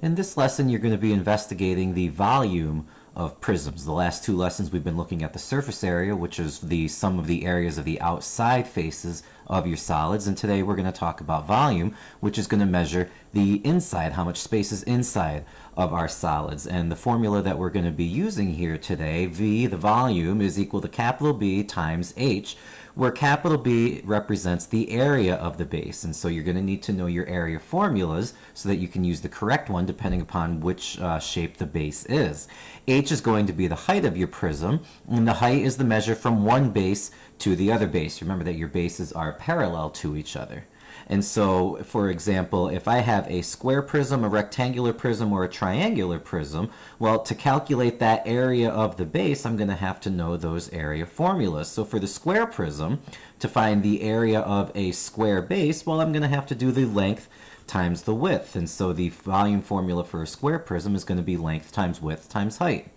In this lesson, you're going to be investigating the volume of prisms. The last two lessons we've been looking at the surface area, which is the sum of the areas of the outside faces of your solids, and today we're going to talk about volume, which is going to measure the inside, how much space is inside of our solids. And the formula that we're going to be using here today, V, the volume, is equal to capital B times H, where capital B represents the area of the base. And so you're going to need to know your area formulas so that you can use the correct one depending upon which shape the base is. H is going to be the height of your prism, and the height is the measure from one base to the other base. Remember that your bases are parallel to each other. And so, for example, if I have a square prism, a rectangular prism, or a triangular prism, well, to calculate that area of the base, I'm going to have to know those area formulas. So for the square prism, to find the area of a square base, well, I'm going to have to do the length times the width. And so the volume formula for a square prism is going to be length times width times height.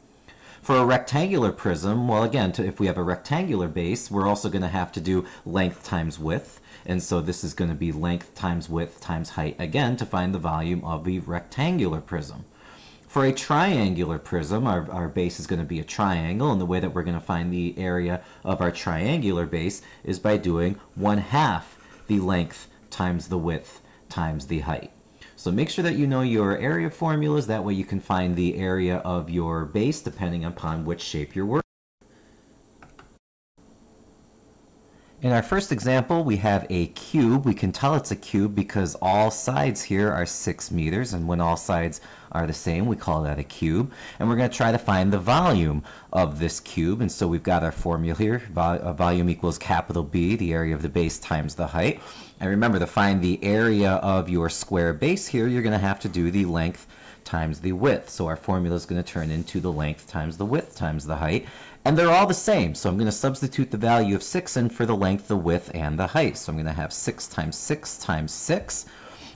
For a rectangular prism, well, again, if we have a rectangular base, we're also going to have to do length times width. And so this is going to be length times width times height, again, to find the volume of the rectangular prism. For a triangular prism, our base is going to be a triangle, and the way that we're going to find the area of our triangular base is by doing 1/2 the length times the width times the height. So make sure that you know your area formulas, that way you can find the area of your base depending upon which shape you're working. In our first example, we have a cube. We can tell it's a cube because all sides here are 6 meters, and when all sides are the same, we call that a cube. And we're going to try to find the volume of this cube. And so we've got our formula here. Volume equals capital B, the area of the base, times the height. And remember, to find the area of your square base here, you're going to have to do the length times the width. So our formula is going to turn into the length times the width times the height. And they're all the same, so I'm going to substitute the value of 6 in for the length, the width, and the height. So I'm going to have 6 times 6 times 6.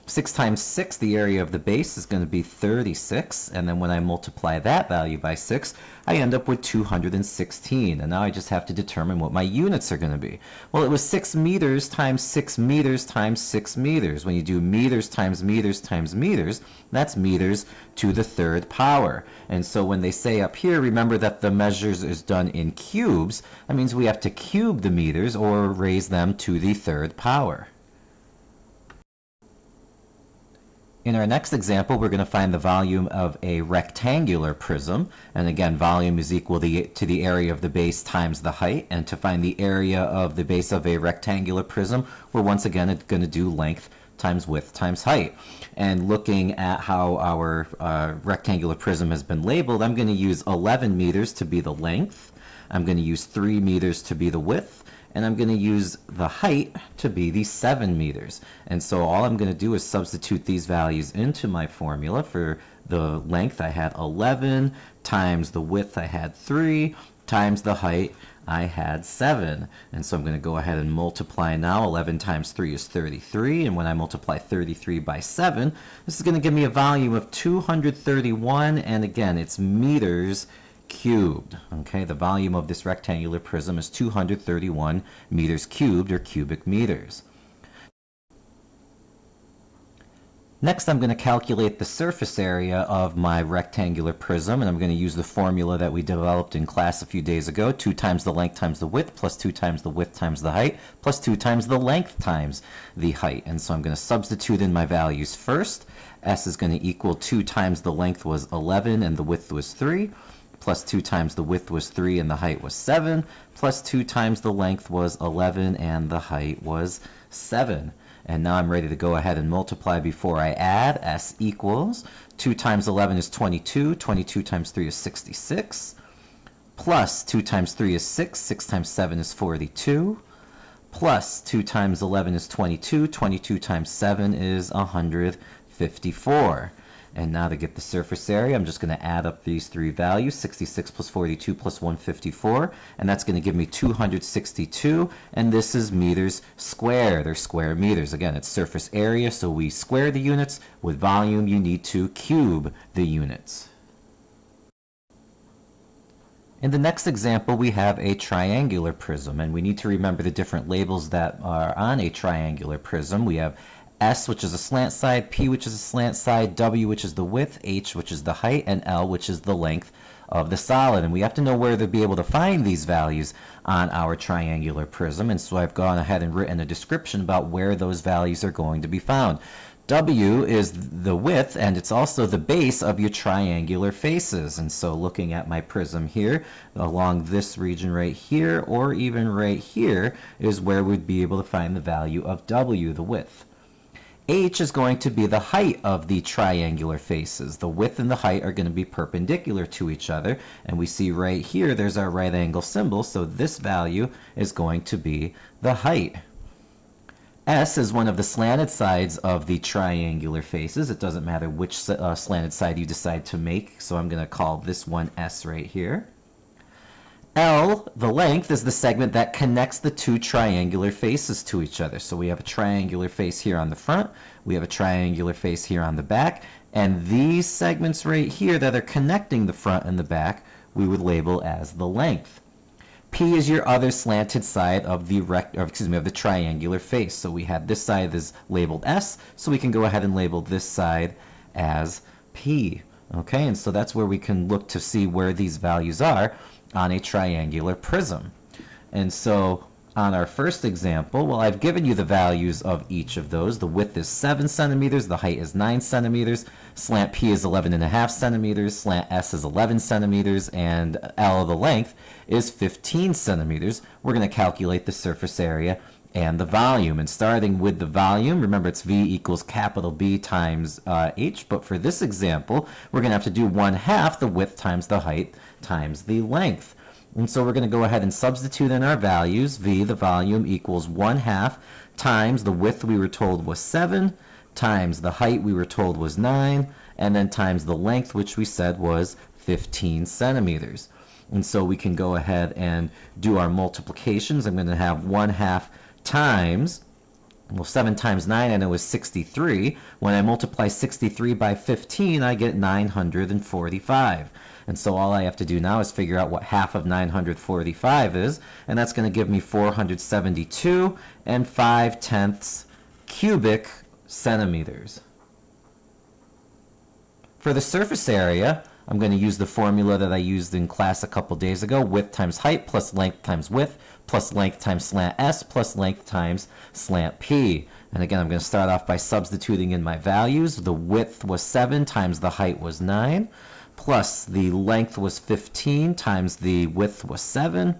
6 times 6, the area of the base, is going to be 36. And then when I multiply that value by 6, I end up with 216. And now I just have to determine what my units are going to be. Well, it was 6 meters times 6 meters times 6 meters. When you do meters times meters times meters, that's meters to the 3rd power. And so when they say up here, remember that the measures is done in cubes. That means we have to cube the meters or raise them to the 3rd power. In our next example, we're going to find the volume of a rectangular prism. And again, volume is equal to the area of the base times the height. And to find the area of the base of a rectangular prism, we're once again going to do length times width times height. And looking at how our rectangular prism has been labeled, I'm going to use 11 meters to be the length. I'm going to use 3 meters to be the width. And I'm going to use the height to be the 7 meters. And so all I'm going to do is substitute these values into my formula. For the length, I had 11, times the width, I had 3, times the height, I had 7. And so I'm going to go ahead and multiply now. 11 times 3 is 33. And when I multiply 33 by 7, this is going to give me a volume of 231. And again, it's meters cubed. Okay, the volume of this rectangular prism is 231 meters cubed, or cubic meters. Next, I'm going to calculate the surface area of my rectangular prism, and I'm going to use the formula that we developed in class a few days ago: 2 times the length times the width, plus 2 times the width times the height, plus 2 times the length times the height. And so I'm going to substitute in my values first. S is going to equal 2 times the length was 11 and the width was 3, plus 2 times the width was 3 and the height was 7, plus 2 times the length was 11 and the height was 7. And now I'm ready to go ahead and multiply before I add. S equals 2 times 11 is 22, 22 times 3 is 66, plus 2 times 3 is 6, 6 times 7 is 42, plus 2 times 11 is 22, 22 times 7 is 154. And now to get the surface area, I'm just going to add up these three values: 66 plus 42 plus 154, and that's going to give me 262, and this is meters squared, or square meters. Again, it's surface area, so we square the units. With volume, you need to cube the units. In the next example, we have a triangular prism, and we need to remember the different labels that are on a triangular prism. We have S, which is a slant side, P, which is a slant side, W, which is the width, H, which is the height, and L, which is the length of the solid. And we have to know where to be able to find these values on our triangular prism. And so I've gone ahead and written a description about where those values are going to be found. W is the width, and it's also the base of your triangular faces. And so looking at my prism here, along this region right here, or even right here, is where we'd be able to find the value of W, the width. H is going to be the height of the triangular faces. The width and the height are going to be perpendicular to each other, and we see right here there's our right angle symbol, so this value is going to be the height. S is one of the slanted sides of the triangular faces. It doesn't matter which slanted side you decide to make, so I'm going to call this one S right here. L, the length, is the segment that connects the two triangular faces to each other. So we have a triangular face here on the front, we have a triangular face here on the back, and these segments right here that are connecting the front and the back, we would label as the length. P is your other slanted side of the of the triangular face. So we had this side is labeled S, so we can go ahead and label this side as P. Okay, and so that's where we can look to see where these values are on a triangular prism. And so on our first example, well, I've given you the values of each of those. The width is 7 centimeters, the height is 9 centimeters, slant P is 11.5 centimeters, slant S is 11 centimeters, and L, the length, is 15 centimeters. We're going to calculate the surface area and the volume. And starting with the volume, remember it's V equals capital B times H, but for this example, we're going to have to do 1/2 the width times the height times the length. And so we're going to go ahead and substitute in our values. V, the volume, equals 1/2 times the width we were told was 7, times the height we were told was 9, and then times the length, which we said was 15 centimeters. And so we can go ahead and do our multiplications. I'm going to have 1/2 times, well, 7 times 9 I know is 63. When I multiply 63 by 15, I get 945. And so all I have to do now is figure out what half of 945 is, and that's going to give me 472 and 5/10 cubic centimeters. For the surface area, I'm going to use the formula that I used in class a couple days ago, width times height plus length times width plus length times slant S plus length times slant P. And again, I'm going to start off by substituting in my values. The width was 7 times the height was 9, plus the length was 15 times the width was 7,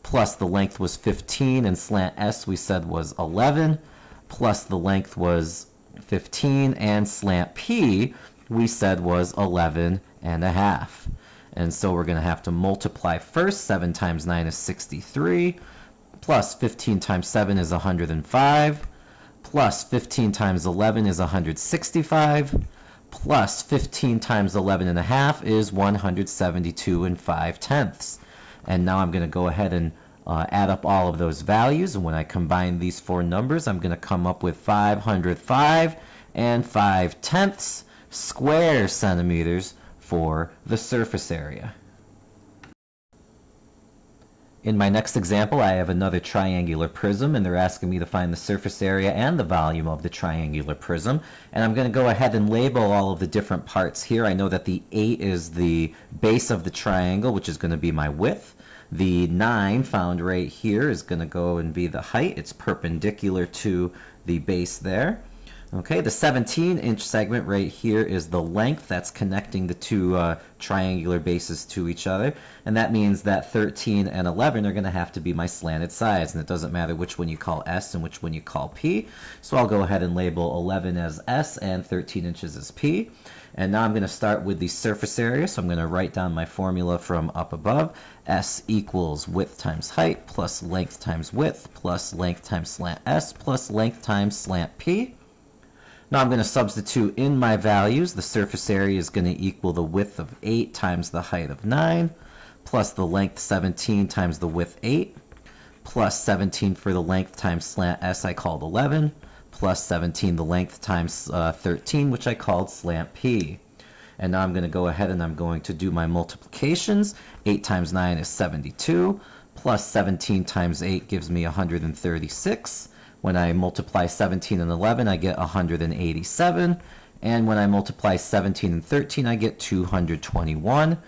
plus the length was 15 and slant S we said was 11, plus the length was 15 and slant P we said was 11.5. And so we're going to have to multiply first. 7 times 9 is 63, plus 15 times 7 is 105, plus 15 times 11 is 165, plus 15 times 11.5 is 172 and 5/10. And now I'm going to go ahead and add up all of those values, and when I combine these four numbers, I'm going to come up with 505 and 5/10 square centimeters for the surface area. In my next example, I have another triangular prism, and they're asking me to find the surface area and the volume of the triangular prism. And I'm going to go ahead and label all of the different parts here. I know that the 8 is the base of the triangle, which is going to be my width. The 9 found right here is going to go and be the height. It's perpendicular to the base there. Okay, the 17-inch segment right here is the length that's connecting the two triangular bases to each other, and that means that 13 and 11 are going to have to be my slanted sides, and it doesn't matter which one you call S and which one you call P. So I'll go ahead and label 11 as S and 13 inches as P. And now I'm going to start with the surface area, so I'm going to write down my formula from up above. S equals width times height plus length times width plus length times slant S plus length times slant P. Now I'm going to substitute in my values. The surface area is going to equal the width of 8 times the height of 9, plus the length 17 times the width 8, plus 17 for the length times slant S I called 11, plus 17 the length times 13, which I called slant P. And now I'm going to go ahead and I'm going to do my multiplications. 8 times 9 is 72, plus 17 times 8 gives me 136. When I multiply 17 and 11, I get 187. And when I multiply 17 and 13, I get 221.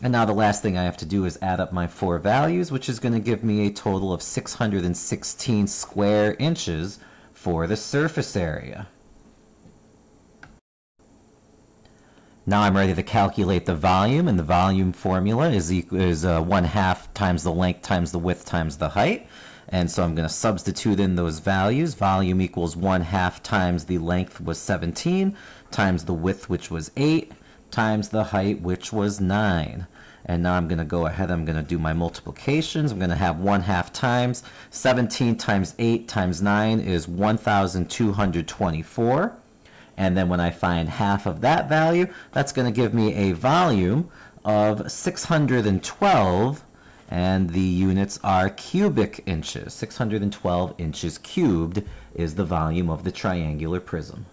And now the last thing I have to do is add up my four values, which is going to give me a total of 616 square inches for the surface area. Now I'm ready to calculate the volume, and the volume formula is 1/2 times the length times the width times the height. And so I'm going to substitute in those values. Volume equals 1/2 times the length was 17, times the width, which was 8, times the height, which was 9. And now I'm going to go ahead, I'm going to do my multiplications. I'm going to have 1/2 times 17 times 8 times 9 is 1,224. And then when I find half of that value, that's going to give me a volume of 612, and the units are cubic inches. 612 inches cubed is the volume of the triangular prism.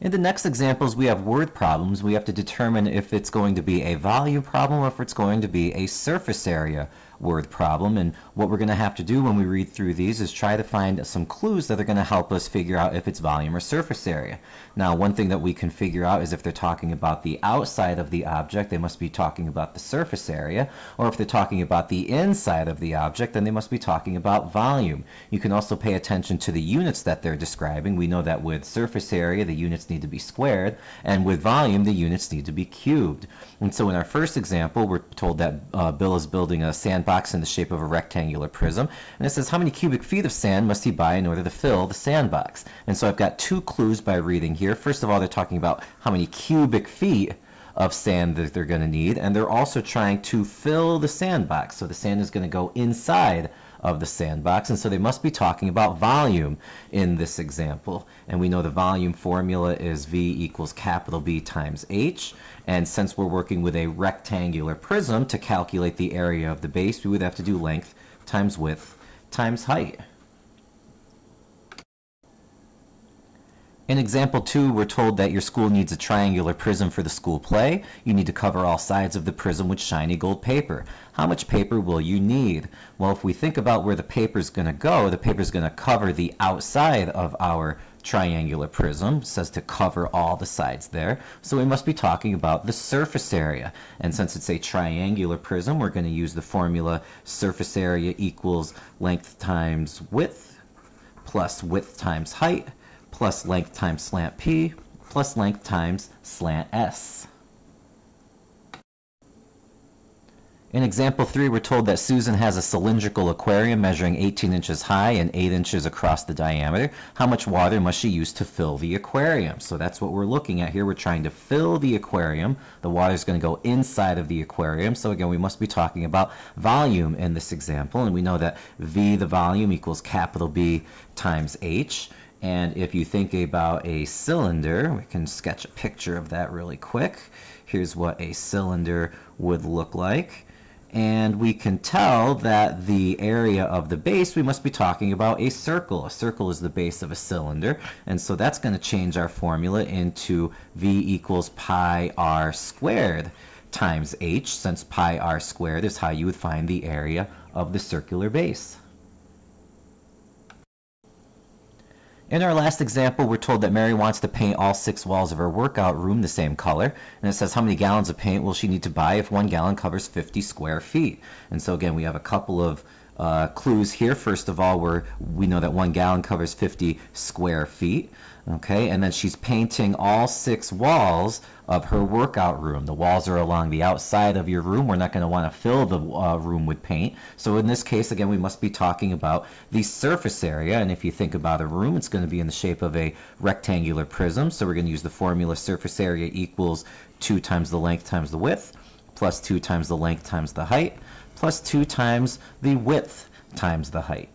In the next examples, we have word problems. We have to determine if it's going to be a volume problem or if it's going to be a surface area word problem. And what we're going to have to do when we read through these is try to find some clues that are going to help us figure out if it's volume or surface area. Now, one thing that we can figure out is if they're talking about the outside of the object, they must be talking about the surface area, or if they're talking about the inside of the object, then they must be talking about volume. You can also pay attention to the units that they're describing. We know that with surface area, the units need to be squared, and with volume, the units need to be cubed. And so in our first example, we're told that Bill is building a sandbox in the shape of a rectangular prism, and it says how many cubic feet of sand must he buy in order to fill the sandbox. And so I've got two clues by reading here. First of all, they're talking about how many cubic feet of sand that they're going to need, and they're also trying to fill the sandbox. So the sand is going to go inside of the sandbox, and so they must be talking about volume in this example. And we know the volume formula is V equals capital B times H, and since we're working with a rectangular prism, to calculate the area of the base, we would have to do length times width times height. In example 2, we're told that your school needs a triangular prism for the school play. You need to cover all sides of the prism with shiny gold paper. How much paper will you need? Well, if we think about where the paper is going to go, the paper is going to cover the outside of our triangular prism. It says to cover all the sides there. So we must be talking about the surface area. And since it's a triangular prism, we're going to use the formula surface area equals length times width plus width times height plus length times slant P, plus length times slant S. In example 3, we're told that Susan has a cylindrical aquarium measuring 18 inches high and 8 inches across the diameter. How much water must she use to fill the aquarium? So that's what we're looking at here. We're trying to fill the aquarium. The water is going to go inside of the aquarium. So again, we must be talking about volume in this example. And we know that V, the volume, equals capital B times H. And if you think about a cylinder, we can sketch a picture of that really quick. Here's what a cylinder would look like. And we can tell that the area of the base, we must be talking about a circle. A circle is the base of a cylinder. And so that's going to change our formula into V equals pi r squared times H, since pi r squared is how you would find the area of the circular base. In our last example, we're told that Mary wants to paint all 6 walls of her workout room the same color. And it says how many gallons of paint will she need to buy if 1 gallon covers 50 square feet. And so again, we have a couple of clues here. First of all, we know that 1 gallon covers 50 square feet. Okay, and then she's painting all 6 walls of her workout room. The walls are along the outside of your room. We're not going to want to fill the room with paint. So in this case, again, we must be talking about the surface area. And if you think about a room, it's going to be in the shape of a rectangular prism. So we're going to use the formula surface area equals 2 times the length times the width, plus 2 times the length times the height, plus 2 times the width times the height.